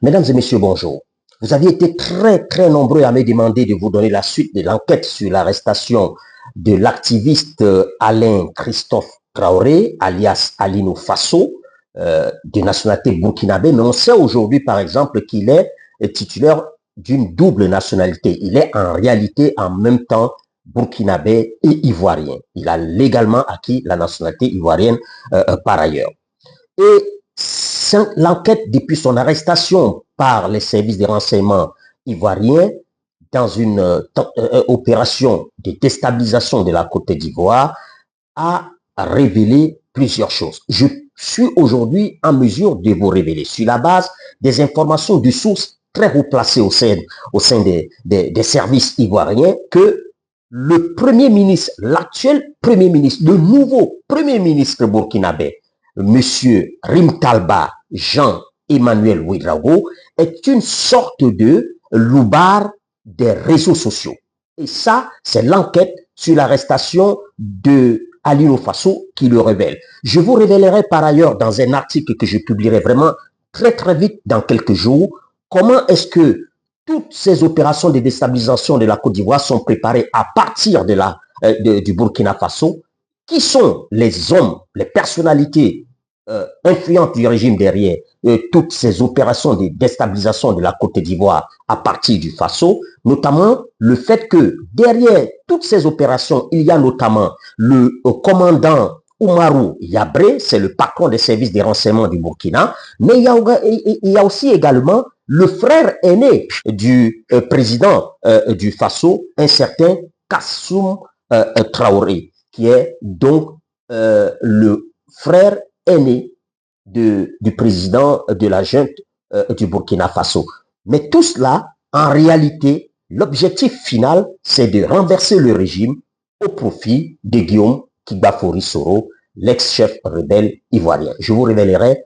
Mesdames et messieurs, bonjour. Vous aviez été très nombreux à me demander de vous donner la suite de l'enquête sur l'arrestation de l'activiste Alain Christophe Traoré, alias Alino Faso, de nationalité burkinabé. Mais on sait aujourd'hui, par exemple, qu'il est titulaire d'une double nationalité. Il est en réalité en même temps burkinabé et ivoirien. Il a légalement acquis la nationalité ivoirienne par ailleurs. Et l'enquête depuis son arrestation par les services de renseignement ivoiriens dans une opération de déstabilisation de la Côte d'Ivoire a révélé plusieurs choses. Je suis aujourd'hui en mesure de vous révéler, sur la base des informations de sources très haut placées au sein des services ivoiriens, que le Premier ministre, l'actuel Premier ministre, le nouveau Premier ministre burkinabé, Monsieur Rimtalba Jean-Emmanuel Ouedraogo, est une sorte de loupard des réseaux sociaux. Et ça, c'est l'enquête sur l'arrestation de Alino Faso qui le révèle. Je vous révélerai par ailleurs dans un article que je publierai vraiment très vite dans quelques jours, comment est-ce que toutes ces opérations de déstabilisation de la Côte d'Ivoire sont préparées à partir du Burkina Faso. Qui sont les hommes, les personnalités influentes du régime derrière toutes ces opérations de déstabilisation de la Côte d'Ivoire à partir du Faso, notamment le fait que derrière toutes ces opérations, il y a notamment le commandant Oumarou Yabré, c'est le patron des services de renseignement du Burkina, mais il y a aussi également le frère aîné du président du Faso, un certain Kassoum Traoré, qui est donc le frère aîné du président de la junte du Burkina Faso. Mais tout cela, en réalité, l'objectif final, c'est de renverser le régime au profit de Guillaume Kibafori Soro, l'ex-chef rebelle ivoirien. Je vous révélerai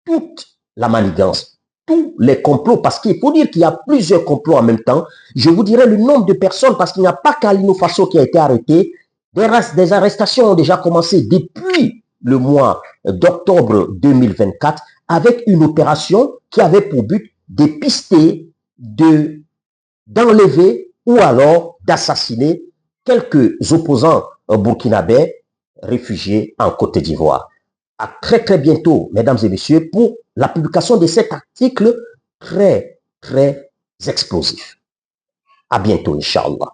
toute la manigance, tous les complots, parce qu'il faut dire qu'il y a plusieurs complots en même temps. Je vous dirai le nombre de personnes, parce qu'il n'y a pas qu'Alino Faso qui a été arrêté. Des arrestations ont déjà commencé depuis le mois d'octobre 2024 avec une opération qui avait pour but de pister, d'enlever ou alors d'assassiner quelques opposants burkinabés réfugiés en Côte d'Ivoire. À très bientôt, mesdames et messieurs, pour la publication de cet article très explosif. À bientôt, Inch'Allah.